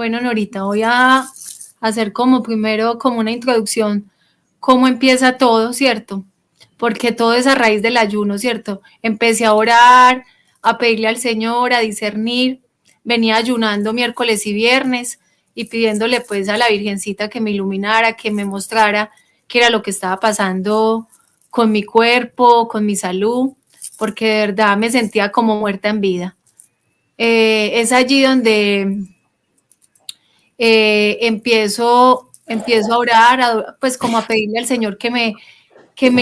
Bueno, Norita, voy a hacer como primero como una introducción, cómo empieza todo, ¿cierto? Porque todo es a raíz del ayuno, ¿cierto? Empecé a orar, a pedirle al Señor, a discernir, venía ayunando miércoles y viernes y pidiéndole pues a la Virgencita que me iluminara, que me mostrara qué era lo que estaba pasando con mi cuerpo, con mi salud, porque de verdad me sentía como muerta en vida. Es allí donde empiezo a orar, pues como a pedirle al Señor que me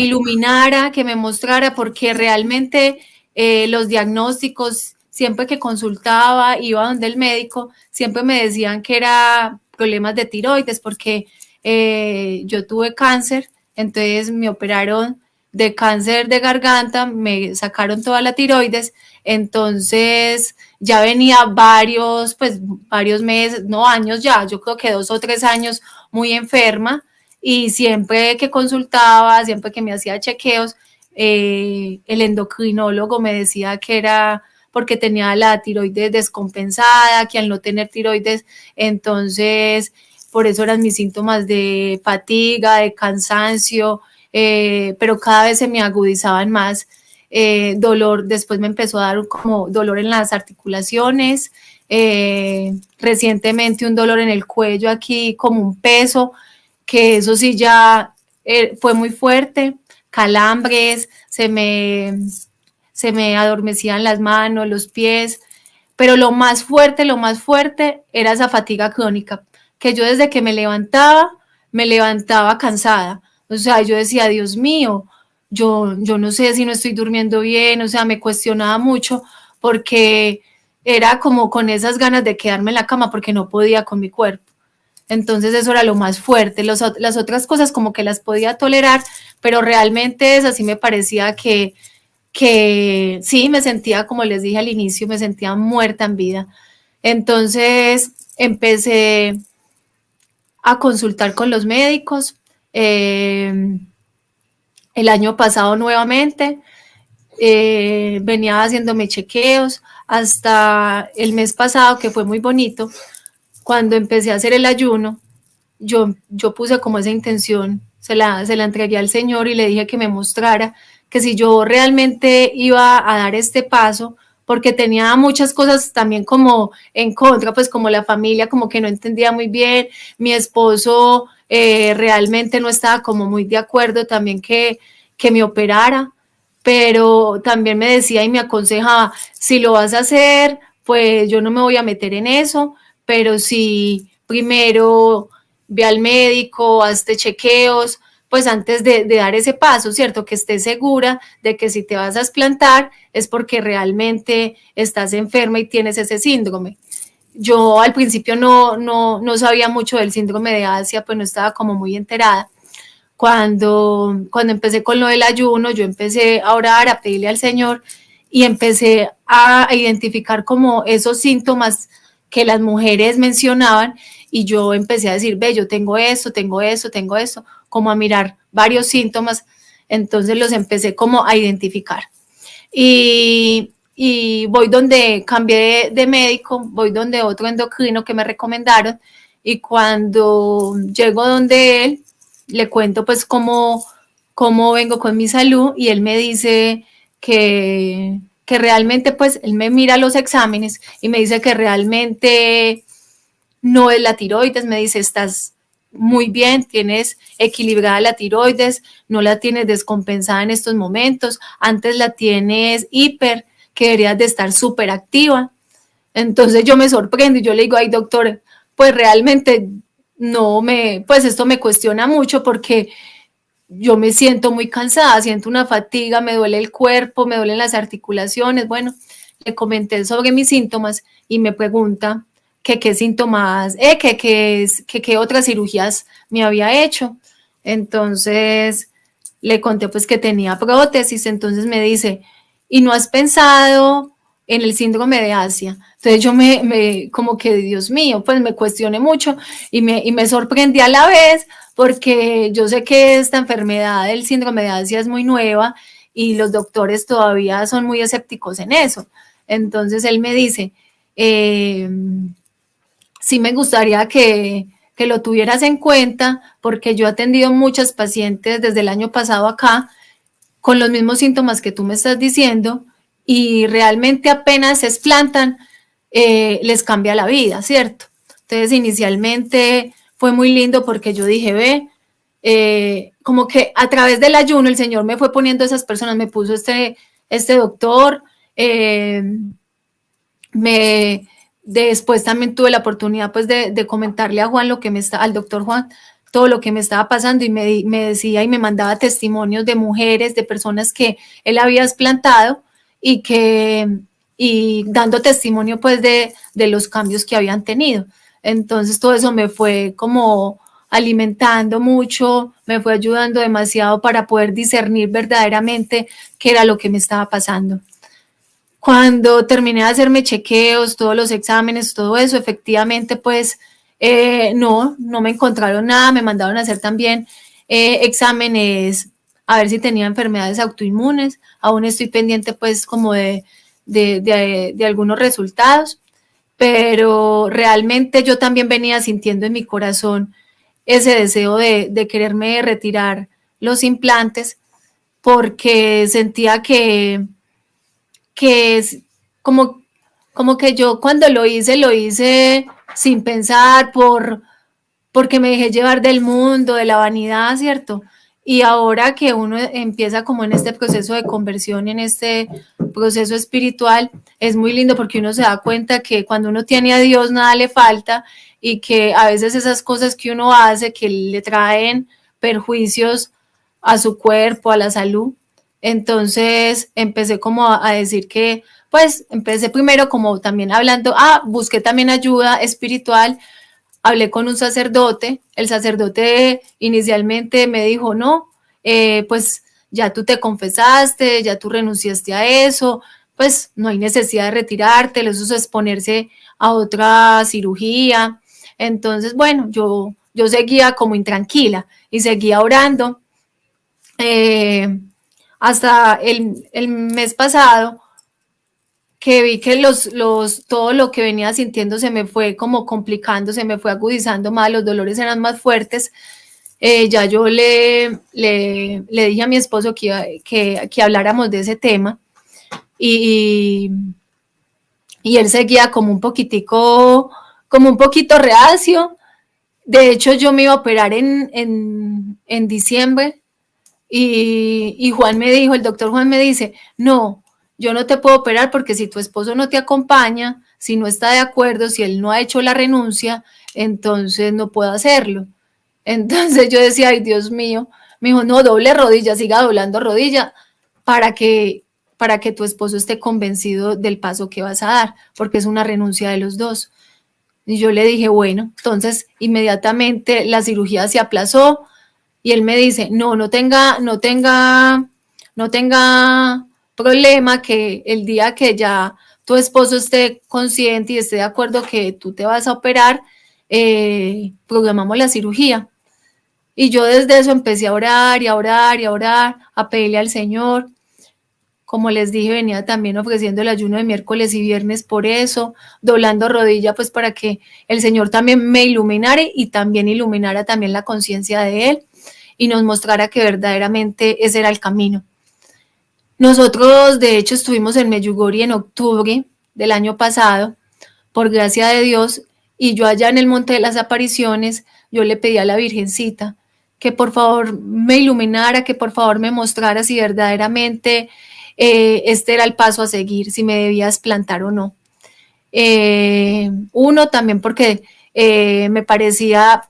iluminara, que me mostrara, porque realmente los diagnósticos, siempre que consultaba, iba donde el médico, siempre me decían que era problemas de tiroides, porque yo tuve cáncer, entonces me operaron de cáncer de garganta, me sacaron toda la tiroides, entonces ya venía varios meses, no años ya, yo creo que 2 o 3 años muy enferma, y siempre que consultaba, siempre que me hacía chequeos, el endocrinólogo me decía que era porque tenía la tiroides descompensada, que al no tener tiroides, entonces por eso eran mis síntomas de fatiga, de cansancio, pero cada vez se me agudizaban más. Dolor, después me empezó a dar como dolor en las articulaciones, recientemente un dolor en el cuello aquí como un peso, que eso sí ya fue muy fuerte, calambres, se me adormecían las manos, los pies, pero lo más fuerte era esa fatiga crónica, que yo desde que me levantaba cansada, o sea, yo decía, Dios mío, yo no sé si no estoy durmiendo bien, o sea, me cuestionaba mucho porque era como con esas ganas de quedarme en la cama porque no podía con mi cuerpo. Entonces eso era lo más fuerte. Las otras cosas como que las podía tolerar, pero realmente esa sí me parecía que sí, me sentía, como les dije al inicio, me sentía muerta en vida. Entonces empecé a consultar con los médicos. El año pasado nuevamente venía haciéndome chequeos hasta el mes pasado, que fue muy bonito, cuando empecé a hacer el ayuno. Yo puse como esa intención, se la entregué al Señor y le dije que me mostrara que si yo realmente iba a dar este paso, porque tenía muchas cosas también como en contra, pues como la familia, como que no entendía muy bien, mi esposo realmente no estaba como muy de acuerdo también que me operara, pero también me decía y me aconsejaba, si lo vas a hacer, pues yo no me voy a meter en eso, pero si primero ve al médico, hazte chequeos, pues antes de dar ese paso, ¿cierto? Que estés segura de que si te vas a explantar es porque realmente estás enferma y tienes ese síndrome. Yo al principio no sabía mucho del síndrome de Asia, pues no estaba como muy enterada. Cuando empecé con lo del ayuno, yo empecé a orar, a pedirle al Señor y empecé a identificar como esos síntomas que las mujeres mencionaban y yo empecé a decir, ve, yo tengo esto, tengo eso, tengo esto, como a mirar varios síntomas, entonces los empecé como a identificar. Y voy donde cambié de médico, voy donde otro endocrino que me recomendaron y cuando llego donde él, le cuento pues cómo vengo con mi salud y él me dice que realmente pues él me mira los exámenes y me dice que realmente no es la tiroides, me dice estás muy bien, tienes equilibrada la tiroides, no la tienes descompensada en estos momentos, antes la tienes hiper, que deberías de estar súper activa. Entonces yo me sorprendo y yo le digo, ay doctor, pues realmente pues esto me cuestiona mucho porque yo me siento muy cansada, siento una fatiga, me duele el cuerpo, me duelen las articulaciones. Bueno, le comenté sobre mis síntomas y me pregunta que qué síntomas, que qué otras cirugías me había hecho. Entonces le conté pues que tenía prótesis, entonces me dice, ¿y no has pensado en el síndrome de Asia? Entonces yo como que, Dios mío, pues me cuestioné mucho y me sorprendí a la vez porque yo sé que esta enfermedad del síndrome de Asia es muy nueva y los doctores todavía son muy escépticos en eso. Entonces él me dice, sí me gustaría que lo tuvieras en cuenta, porque yo he atendido muchas pacientes desde el año pasado acá con los mismos síntomas que tú me estás diciendo y realmente apenas se explantan, les cambia la vida, ¿cierto? Entonces inicialmente fue muy lindo porque yo dije, ve, como que a través del ayuno el Señor me fue poniendo esas personas, me puso este doctor, me, después también tuve la oportunidad pues de comentarle a Juan lo que al doctor Juan, todo lo que me estaba pasando y me decía y me mandaba testimonios de mujeres, de personas que él había explantado y y dando testimonio pues de los cambios que habían tenido. Entonces todo eso me fue como alimentando mucho, me fue ayudando demasiado para poder discernir verdaderamente qué era lo que me estaba pasando. Cuando terminé de hacerme chequeos, todos los exámenes, todo eso, efectivamente, pues no me encontraron nada, me mandaron a hacer también exámenes a ver si tenía enfermedades autoinmunes, aún estoy pendiente pues como de algunos resultados, pero realmente yo también venía sintiendo en mi corazón ese deseo de quererme retirar los implantes porque sentía que es como, como que yo cuando lo hice sin pensar, porque me dejé llevar del mundo, de la vanidad, ¿cierto? Y ahora que uno empieza como en este proceso de conversión, en este proceso espiritual, es muy lindo porque uno se da cuenta que cuando uno tiene a Dios nada le falta y que a veces esas cosas que uno hace que le traen perjuicios a su cuerpo, a la salud. Entonces empecé como a decir que, pues empecé primero como también hablando, busqué también ayuda espiritual, hablé con un sacerdote, el sacerdote inicialmente me dijo, no, pues ya tú te confesaste, ya tú renunciaste a eso, pues no hay necesidad de retirarte, eso es exponerse a otra cirugía. Entonces, bueno, yo seguía como intranquila y seguía orando. Eh, hasta el mes pasado que vi que todo lo que venía sintiendo se me fue como complicando, se me fue agudizando más, los dolores eran más fuertes. Ya yo le dije a mi esposo que habláramos de ese tema y, y él seguía como un poquito reacio. De hecho, yo me iba a operar en diciembre y Juan me dijo, el doctor Juan me dice, no, yo no te puedo operar porque si tu esposo no te acompaña, si no está de acuerdo, si él no ha hecho la renuncia, entonces no puedo hacerlo. Entonces yo decía, ay Dios mío, me dijo, no, doble rodilla, siga doblando rodilla para que, para que tu esposo esté convencido del paso que vas a dar, porque es una renuncia de los dos. Y yo le dije, bueno, entonces inmediatamente la cirugía se aplazó, y él me dice, no tenga problema que el día que ya tu esposo esté consciente y esté de acuerdo que tú te vas a operar, programamos la cirugía. Y yo desde eso empecé a orar y a orar y a orar, a pedirle al Señor. Como les dije, venía también ofreciendo el ayuno de miércoles y viernes por eso, doblando rodilla, pues para que el Señor también me iluminara y también iluminara también la conciencia de Él y nos mostrara que verdaderamente ese era el camino. Nosotros, de hecho, estuvimos en Medjugorje en octubre del año pasado, por gracia de Dios, y yo allá en el Monte de las Apariciones, yo le pedí a la Virgencita que por favor me iluminara, que por favor me mostrara si verdaderamente este era el paso a seguir, si me debía explantar o no. Uno también porque me parecía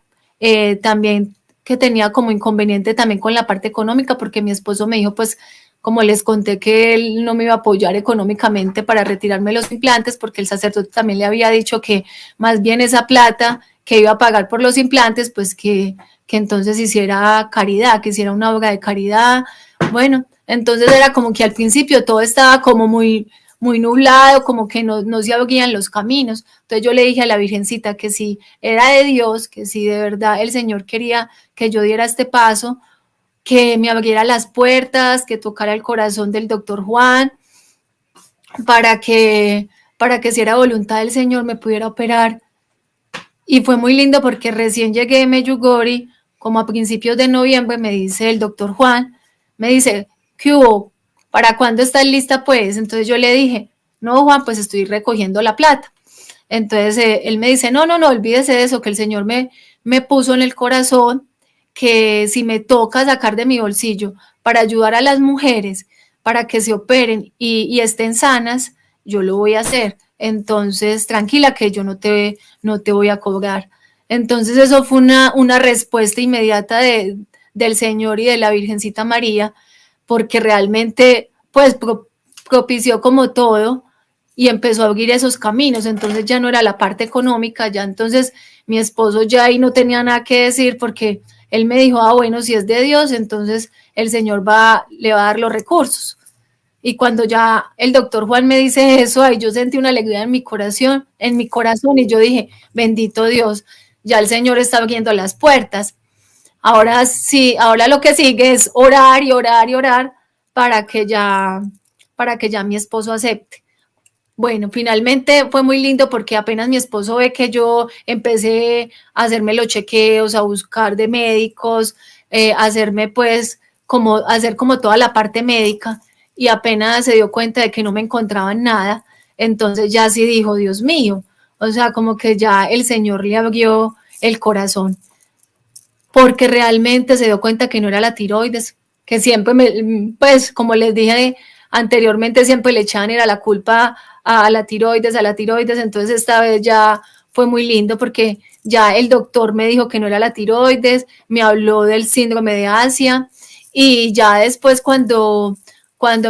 también que tenía como inconveniente también con la parte económica, porque mi esposo me dijo, pues, como les conté que él no me iba a apoyar económicamente para retirarme los implantes, porque el sacerdote también le había dicho que más bien esa plata que iba a pagar por los implantes, pues que entonces hiciera caridad, que hiciera una obra de caridad. Bueno, entonces era como que al principio todo estaba como muy nublado, como que no se abrían los caminos. Entonces yo le dije a la Virgencita que si era de Dios, que si de verdad el Señor quería que yo diera este paso, que me abriera las puertas, que tocara el corazón del doctor Juan, para que si era voluntad del Señor me pudiera operar Y fue muy lindo porque recién llegué de Medjugorje, como a principios de noviembre, me dice el doctor Juan, me dice, ¿qué hubo? ¿Para cuándo estás lista pues? Entonces yo le dije, no Juan, pues estoy recogiendo la plata. Entonces él me dice, no, no, no, olvídese de eso, que el Señor me puso en el corazón que si me toca sacar de mi bolsillo para ayudar a las mujeres, para que se operen y estén sanas, yo lo voy a hacer. Entonces, tranquila que yo no te voy a cobrar. Entonces, eso fue una respuesta inmediata del Señor y de la Virgencita María, porque realmente, pues, propició como todo y empezó a abrir esos caminos. Entonces, ya no era la parte económica, ya entonces mi esposo ya ahí no tenía nada que decir porque él me dijo, bueno, si es de Dios, entonces el Señor le va a dar los recursos. Y cuando ya el doctor Juan me dice eso, ahí yo sentí una alegría en mi corazón y yo dije, bendito Dios, ya el Señor está abriendo las puertas. Ahora sí, ahora lo que sigue es orar y orar y orar para que para que ya mi esposo acepte. Bueno, finalmente fue muy lindo porque apenas mi esposo ve que yo empecé a hacerme los chequeos, a buscar de médicos, hacerme pues hacer como toda la parte médica y apenas se dio cuenta de que no me encontraban nada, entonces ya sí dijo, Dios mío, o sea, como que ya el Señor le abrió el corazón porque realmente se dio cuenta que no era la tiroides, que siempre pues como les dije anteriormente, siempre le echaban era la culpa a la tiroides, entonces esta vez ya fue muy lindo porque ya el doctor me dijo que no era la tiroides, me habló del síndrome de Asia y ya después cuando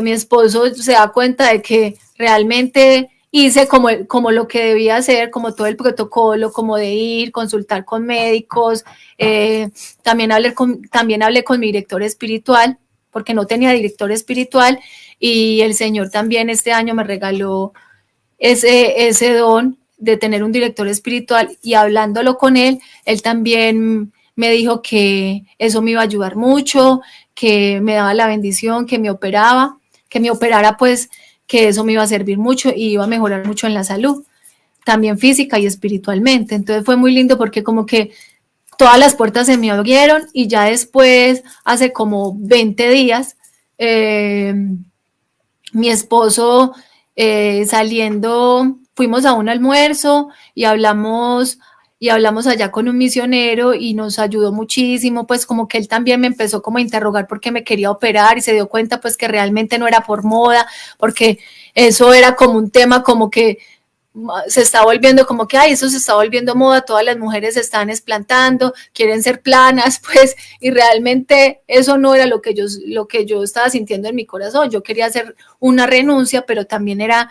mi esposo se da cuenta de que realmente hice como lo que debía hacer, como todo el protocolo, como de ir, consultar con médicos, también hablé con mi director espiritual, porque no tenía director espiritual, y el Señor también este año me regaló ese don de tener un director espiritual, y hablándolo con él, él también me dijo que eso me iba a ayudar mucho, que me daba la bendición, que me operara pues, que eso me iba a servir mucho y iba a mejorar mucho en la salud, también física y espiritualmente. Entonces fue muy lindo porque como que todas las puertas se me abrieron y ya después, hace como 20 días, eh, mi esposo saliendo, fuimos a un almuerzo y hablamos allá con un misionero y nos ayudó muchísimo, pues como que él también me empezó como a interrogar por qué me quería operar y se dio cuenta pues que realmente no era por moda, porque eso era como un tema como que se está volviendo como que, ay, eso se está volviendo moda, todas las mujeres se están explantando, quieren ser planas, pues, y realmente eso no era lo que yo estaba sintiendo en mi corazón. Yo quería hacer una renuncia, pero también era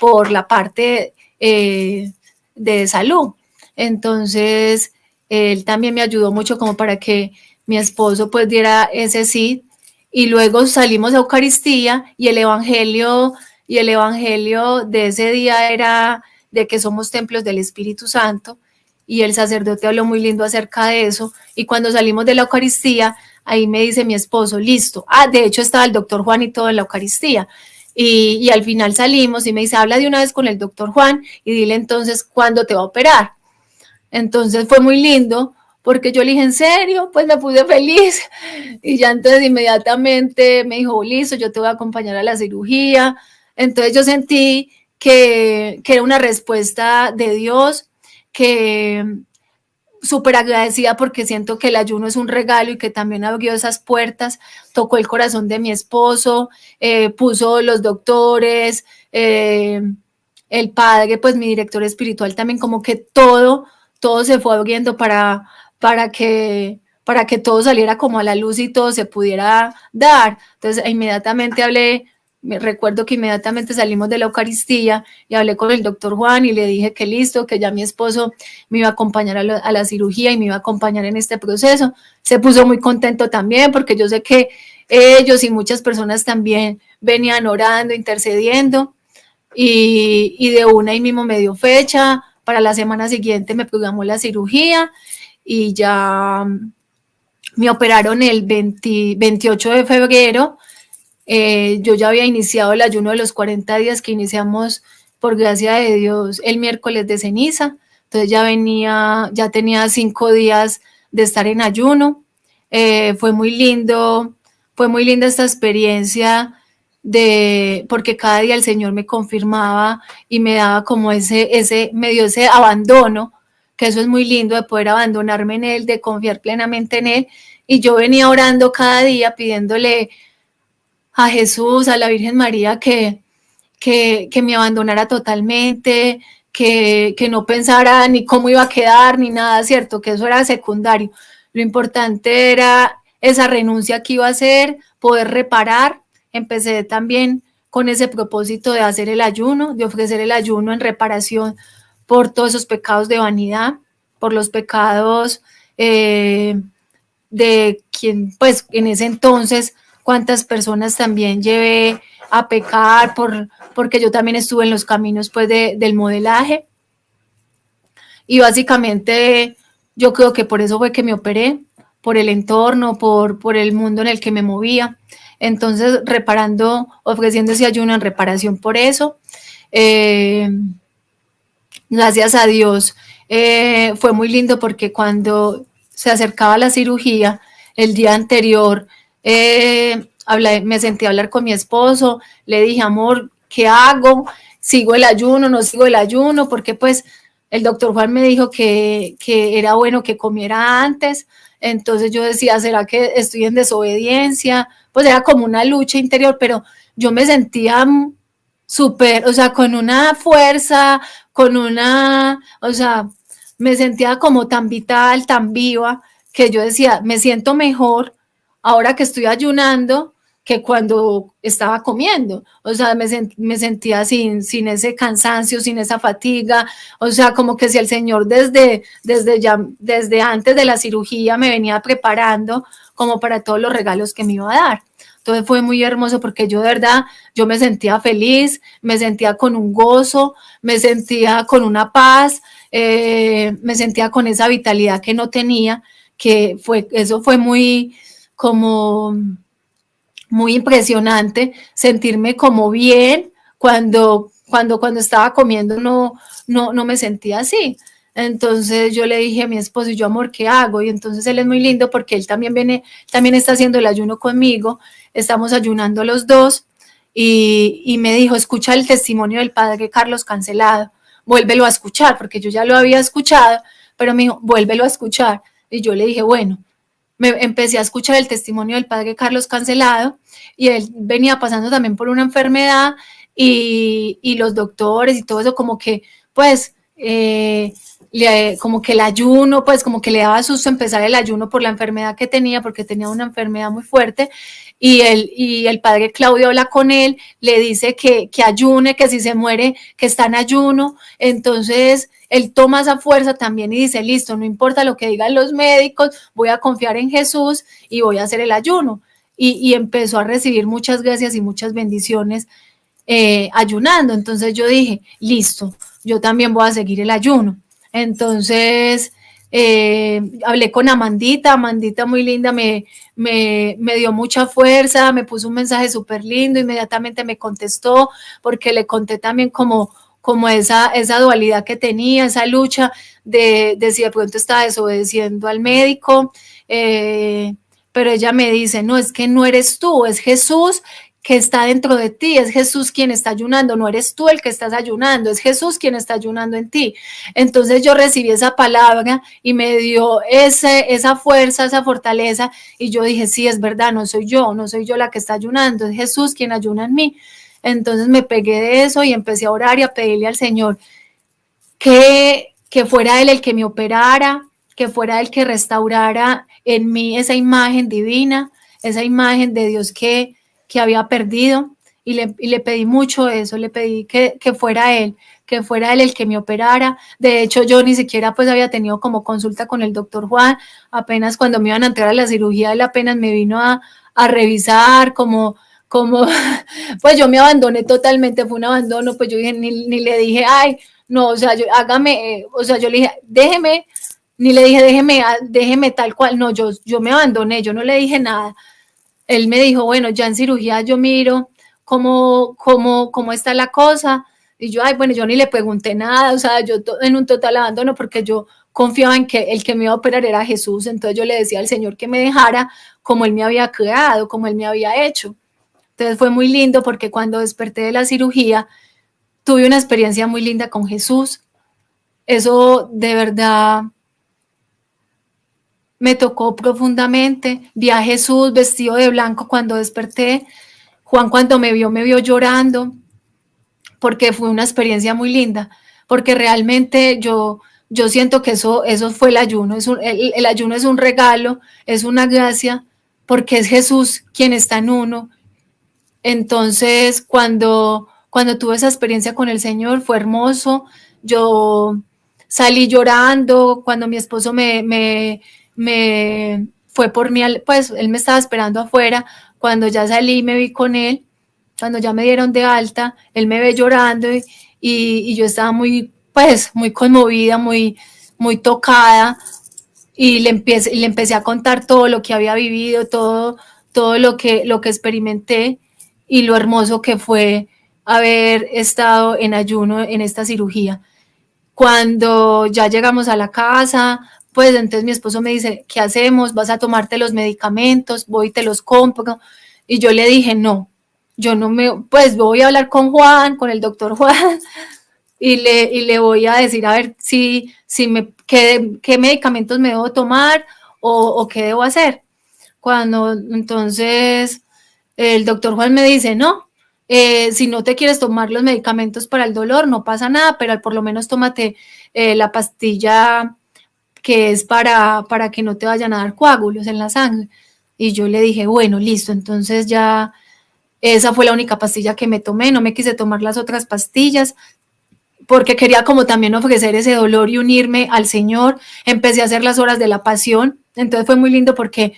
por la parte de salud. Entonces, él también me ayudó mucho como para que mi esposo pues diera ese sí. Y luego salimos a Eucaristía y el evangelio de ese día era de que somos templos del Espíritu Santo y el sacerdote habló muy lindo acerca de eso y cuando salimos de la Eucaristía, ahí me dice mi esposo, listo, de hecho estaba el doctor Juan y todo en la Eucaristía y al final salimos y me dice, habla de una vez con el doctor Juan y dile entonces cuándo te va a operar. Entonces fue muy lindo porque yo le dije, ¿en serio? Pues me puse feliz. Y ya entonces inmediatamente me dijo, listo, yo te voy a acompañar a la cirugía. Entonces yo sentí que era una respuesta de Dios, que súper agradecida porque siento que el ayuno es un regalo y que también abrió esas puertas, tocó el corazón de mi esposo, puso los doctores, el padre, pues mi director espiritual también, como que todo se fue abriendo para que todo saliera como a la luz y todo se pudiera dar. Entonces inmediatamente hablé, me recuerdo que inmediatamente salimos de la Eucaristía y hablé con el doctor Juan y le dije que listo, que ya mi esposo me iba a acompañar a la cirugía y me iba a acompañar en este proceso. Se puso muy contento también porque yo sé que ellos y muchas personas también venían orando, intercediendo y de una y mismo me dio fecha, para la semana siguiente me programó la cirugía y ya me operaron el 28 de febrero. Yo ya había iniciado el ayuno de los 40 días que iniciamos por gracia de Dios el miércoles de ceniza. entonces ya tenía 5 días de estar en ayuno. Fue muy linda esta experiencia porque cada día el Señor me confirmaba y me daba como me dio ese abandono, que eso es muy lindo, de poder abandonarme en Él, de confiar plenamente en Él. Y yo venía orando cada día pidiéndole a Jesús, a la Virgen María, que me abandonara totalmente, que no pensara ni cómo iba a quedar, ni nada, ¿cierto? Que eso era secundario. Lo importante era esa renuncia que iba a hacer, poder reparar. Empecé también con ese propósito de hacer el ayuno, de ofrecer el ayuno en reparación por todos esos pecados de vanidad, por los pecados de quien, pues en ese entonces, cuántas personas también llevé a pecar porque yo también estuve en los caminos pues del modelaje. Y básicamente yo creo que por eso fue que me operé, por el entorno, por el mundo en el que me movía. Entonces, ofreciendo ese ayuno en reparación por eso. Gracias a Dios, fue muy lindo porque cuando se acercaba la cirugía, el día anterior, me senté a hablar con mi esposo, le dije, amor, ¿qué hago? ¿Sigo el ayuno? ¿No sigo el ayuno? Porque pues el doctor Juan me dijo que era bueno que comiera antes. Entonces yo decía, ¿será que estoy en desobediencia? Pues era como una lucha interior, pero yo me sentía súper, o sea, con una fuerza, o sea, me sentía como tan vital, tan viva, que yo decía, me siento mejor ahora que estoy ayunando que cuando estaba comiendo. O sea, me sentía sin ese cansancio, sin esa fatiga. O sea, como que si el Señor desde antes de la cirugía me venía preparando como para todos los regalos que me iba a dar. Entonces fue muy hermoso porque yo de verdad, yo me sentía feliz, me sentía con un gozo, me sentía con una paz, me sentía con esa vitalidad que no tenía, eso fue como muy impresionante, sentirme como bien cuando estaba comiendo no me sentía así. Entonces yo le dije a mi esposo, y yo, amor, ¿qué hago? Y entonces él es muy lindo porque él también está haciendo el ayuno conmigo, estamos ayunando los dos, y me dijo, escucha el testimonio del padre Carlos Cancelado, vuélvelo a escuchar, porque yo ya lo había escuchado, pero me dijo, vuélvelo a escuchar. Y yo le dije, bueno, me empecé a escuchar el testimonio del padre Carlos Cancelado, y él venía pasando también por una enfermedad, y los doctores y todo eso como que, pues, como que el ayuno, pues como que le daba susto empezar el ayuno por la enfermedad que tenía, porque tenía una enfermedad muy fuerte, y el padre Claudio habla con él, le dice que ayune, que si se muere, que está en ayuno. Entonces él toma esa fuerza también y dice, listo, no importa lo que digan los médicos, voy a confiar en Jesús y voy a hacer el ayuno. Y empezó a recibir muchas gracias y muchas bendiciones ayunando. Entonces yo dije, listo, yo también voy a seguir el ayuno. Entonces hablé con Amandita muy linda, me dio mucha fuerza, me puso un mensaje súper lindo, inmediatamente me contestó, porque le conté también como esa dualidad que tenía, esa lucha de si de pronto estaba desobedeciendo al médico, pero ella me dice, no, es que no eres tú, es Jesús que está dentro de ti, es Jesús quien está ayunando, no eres tú el que estás ayunando, es Jesús quien está ayunando en ti. Entonces yo recibí esa palabra y me dio esa fuerza, esa fortaleza, y yo dije, sí, es verdad, no soy yo la que está ayunando, es Jesús quien ayuna en mí. Entonces me pegué de eso y empecé a orar y a pedirle al Señor que fuera Él el que me operara, que fuera Él que restaurara en mí esa imagen divina, esa imagen de Dios que había perdido, y le pedí mucho eso, le pedí que fuera Él el que me operara. De hecho, yo ni siquiera pues había tenido como consulta con el doctor Juan, apenas cuando me iban a entrar a la cirugía, él apenas me vino a revisar como pues yo me abandoné totalmente, fue un abandono, pues yo ni le dije, ay, no, o sea, o sea, yo le dije, ni le dije, déjeme tal cual, no, yo me abandoné, yo no le dije nada. Él me dijo, bueno, ya en cirugía yo miro cómo está la cosa, Y yo, ay, bueno, yo ni le pregunté nada, o sea, yo en un total abandono porque yo confiaba en que el que me iba a operar era Jesús, entonces yo le decía al Señor que me dejara como Él me había creado, como Él me había hecho. Entonces fue muy lindo porque cuando desperté de la cirugía, tuve una experiencia muy linda con Jesús. Eso de verdad me tocó profundamente. Vi a Jesús vestido de blanco cuando desperté. Juan cuando me vio llorando, porque fue una experiencia muy linda, porque realmente yo siento que eso fue el ayuno. El ayuno es un regalo, es una gracia, porque es Jesús quien está en uno. Entonces, cuando tuve esa experiencia con el Señor, fue hermoso. Yo salí llorando cuando mi esposo me fue por mí, pues él me estaba esperando afuera. Cuando ya salí, me vi con él. Cuando ya me dieron de alta, él me ve llorando y yo estaba muy, pues, muy conmovida, muy tocada. Y le empecé a contar todo lo que había vivido, todo lo que experimenté y lo hermoso que fue haber estado en ayuno en esta cirugía. Cuando ya llegamos a la casa, pues entonces mi esposo me dice, ¿qué hacemos? ¿Vas a tomarte los medicamentos? Voy y te los compro. Y yo le dije, no, yo no me, pues voy a hablar con Juan, con el doctor Juan, y le voy a decir a ver qué medicamentos me debo tomar o qué debo hacer. Cuando entonces el doctor Juan me dice, no, si no te quieres tomar los medicamentos para el dolor, no pasa nada, pero por lo menos tómate la pastilla que es para que no te vayan a dar coágulos en la sangre. Y yo le dije, bueno, listo, entonces ya esa fue la única pastilla que me tomé, no me quise tomar las otras pastillas, porque quería como también ofrecer ese dolor y unirme al Señor. Empecé a hacer las horas de la pasión, entonces fue muy lindo porque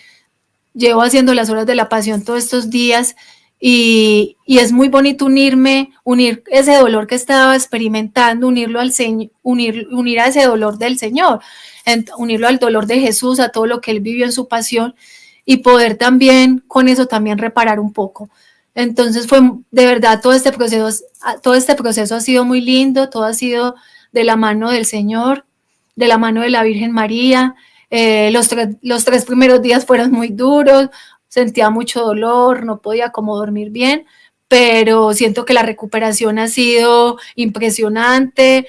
llevo haciendo las horas de la pasión todos estos días y es muy bonito unir ese dolor que estaba experimentando, unirlo al Señor, unir a ese dolor del Señor, unirlo al dolor de Jesús, a todo lo que Él vivió en su pasión y poder también con eso también reparar un poco. Entonces fue de verdad todo este proceso ha sido muy lindo, todo ha sido de la mano del Señor, de la mano de la Virgen María. Los 3 primeros días fueron muy duros, sentía mucho dolor, no podía como dormir bien, pero siento que la recuperación ha sido impresionante.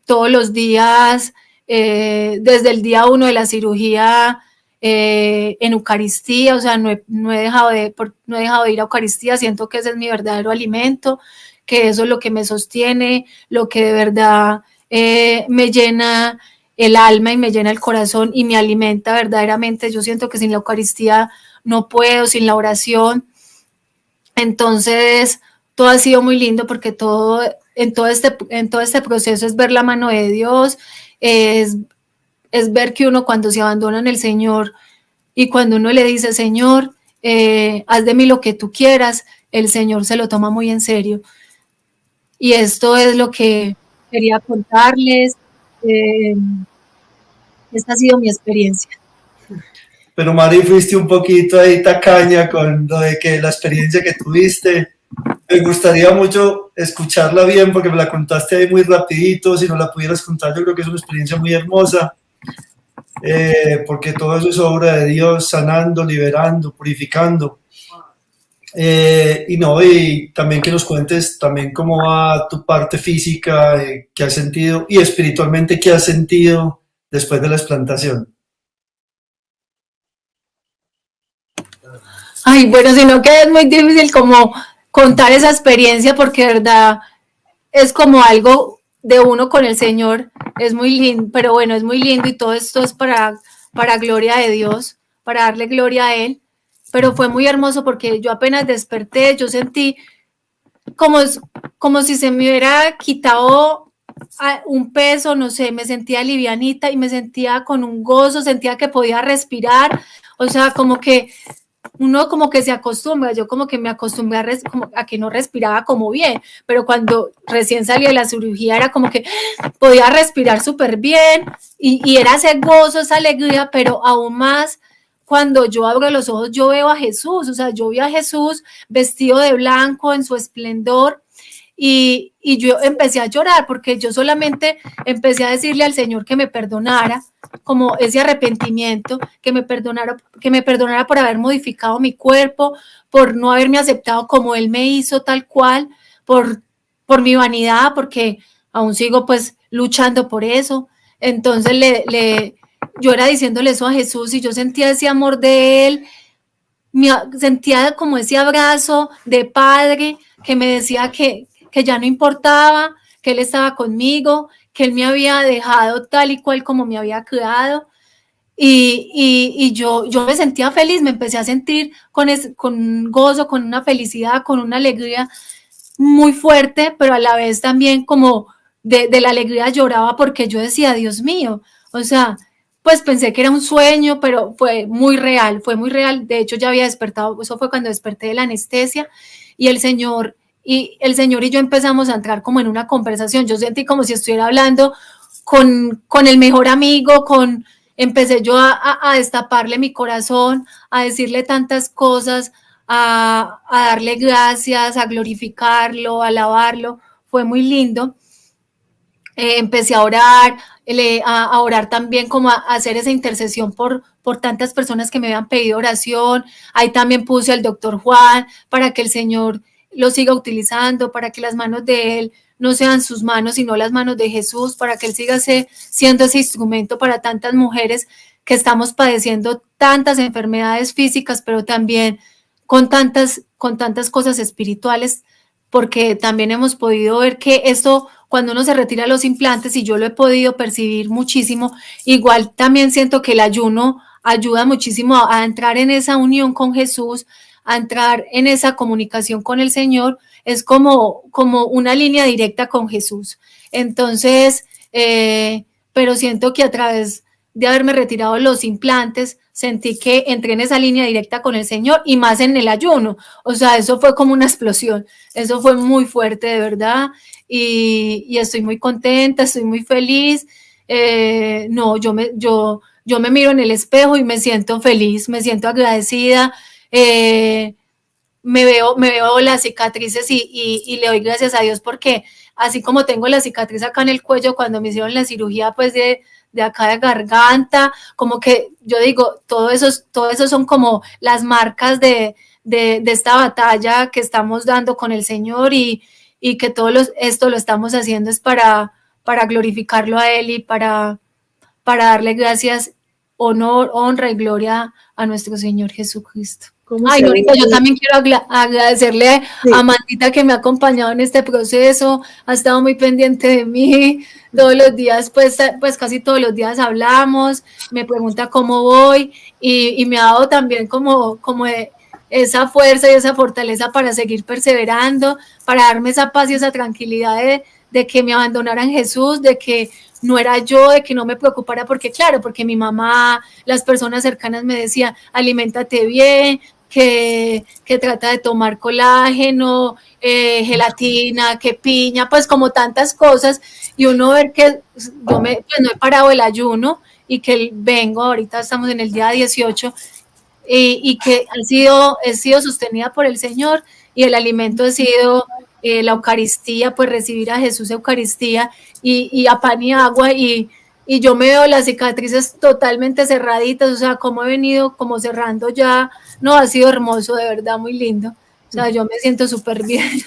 Todos los días, desde el día 1 de la cirugía, en Eucaristía, o sea, no he dejado de ir a Eucaristía, siento que ese es mi verdadero alimento, que eso es lo que me sostiene, lo que de verdad me llena el alma y me llena el corazón y me alimenta verdaderamente. Yo siento que sin la Eucaristía no puedo, sin la oración. Entonces, todo ha sido muy lindo porque en todo este proceso es ver la mano de Dios, es ver que uno cuando se abandona en el Señor y cuando uno le dice, Señor, haz de mí lo que tú quieras, el Señor se lo toma muy en serio. Y esto es lo que quería contarles. Eh, esta ha sido mi experiencia. Pero Mari, fuiste un poquito ahí tacaña con lo de que la experiencia que tuviste. Me gustaría mucho escucharla bien porque me la contaste ahí muy rapidito. Si no la pudieras contar, yo creo que es una experiencia muy hermosa. Porque todo eso es obra de Dios, sanando, liberando, purificando. Y también que nos cuentes también cómo va tu parte física, qué has sentido y espiritualmente qué has sentido después de la explantación. Ay, bueno, sino que es muy difícil como contar esa experiencia porque de verdad es como algo de uno con el Señor, es muy lindo, pero bueno, es muy lindo y todo esto es para gloria de Dios, para darle gloria a Él, pero fue muy hermoso porque yo apenas desperté, yo sentí como, como si se me hubiera quitado un peso, no sé, me sentía livianita y me sentía con un gozo, sentía que podía respirar, o sea, como que uno como que se acostumbra, yo como que me acostumbré a que no respiraba como bien, pero cuando recién salí de la cirugía era como que podía respirar súper bien y era ese gozo, esa alegría, pero aún más cuando yo abro los ojos yo veo a Jesús, o sea, yo vi a Jesús vestido de blanco en su esplendor y yo empecé a llorar porque yo solamente empecé a decirle al Señor que me perdonara, como ese arrepentimiento, que me perdonara por haber modificado mi cuerpo, por no haberme aceptado como Él me hizo tal cual, por mi vanidad, porque aún sigo pues luchando por eso. Entonces yo era diciéndole eso a Jesús y yo sentía ese amor de Él, sentía como ese abrazo de padre que me decía que ya no importaba, que Él estaba conmigo, que Él me había dejado tal y cual como me había creado. Y yo me sentía feliz, me empecé a sentir con gozo, con una felicidad, con una alegría muy fuerte, pero a la vez también como de la alegría lloraba porque yo decía, Dios mío, o sea, pues pensé que era un sueño, pero fue muy real, fue muy real. De hecho, ya había despertado, eso fue cuando desperté de la anestesia y el Señor y yo empezamos a entrar como en una conversación. Yo sentí como si estuviera hablando con el mejor amigo, empecé yo a destaparle mi corazón, a decirle tantas cosas, a darle gracias, a glorificarlo, a alabarlo. Fue muy lindo. Empecé a orar, a orar también como a hacer esa intercesión por tantas personas que me habían pedido oración. Ahí también puse al doctor Juan para que el Señor lo siga utilizando, para que las manos de él no sean sus manos, sino las manos de Jesús, para que él siga siendo ese instrumento para tantas mujeres que estamos padeciendo tantas enfermedades físicas, pero también con tantas cosas espirituales, porque también hemos podido ver que esto, cuando uno se retira los implantes, y yo lo he podido percibir muchísimo, igual también siento que el ayuno ayuda muchísimo a entrar en esa unión con Jesús, a entrar en esa comunicación con el Señor, es como una línea directa con Jesús. Entonces, pero siento que a través de haberme retirado los implantes, sentí que entré en esa línea directa con el Señor y más en el ayuno. O sea, eso fue como una explosión. Eso fue muy fuerte, de verdad. Y estoy muy contenta, estoy muy feliz. No, yo me miro en el espejo y me siento feliz, me siento agradecida. Me veo las cicatrices y le doy gracias a Dios porque así como tengo la cicatriz acá en el cuello cuando me hicieron la cirugía pues de acá de garganta, como que yo digo, todo eso son como las marcas de esta batalla que estamos dando con el Señor y que esto lo estamos haciendo es para glorificarlo a Él y para darle gracias, honor, honra y gloria a nuestro Señor Jesucristo. Ay, Norita, yo también quiero agradecerle a Mandita que me ha acompañado en este proceso, ha estado muy pendiente de mí, todos los días, pues casi todos los días hablamos, me pregunta cómo voy y me ha dado también como esa fuerza y esa fortaleza para seguir perseverando, para darme esa paz y esa tranquilidad de que me abandonaran Jesús, de que no era yo, de que no me preocupara, porque claro, porque mi mamá, las personas cercanas me decían, aliméntate bien, que trata de tomar colágeno, gelatina, que piña, pues como tantas cosas, y uno ver que pues no he parado el ayuno y que vengo, ahorita estamos en el día 18, y que he sido sostenida por el Señor, y el alimento ha sido la Eucaristía, pues recibir a Jesús Eucaristía y a pan y agua, y yo me veo las cicatrices totalmente cerraditas, o sea, como he venido como cerrando ya, no, ha sido hermoso, de verdad, muy lindo, o sea, yo me siento súper bien.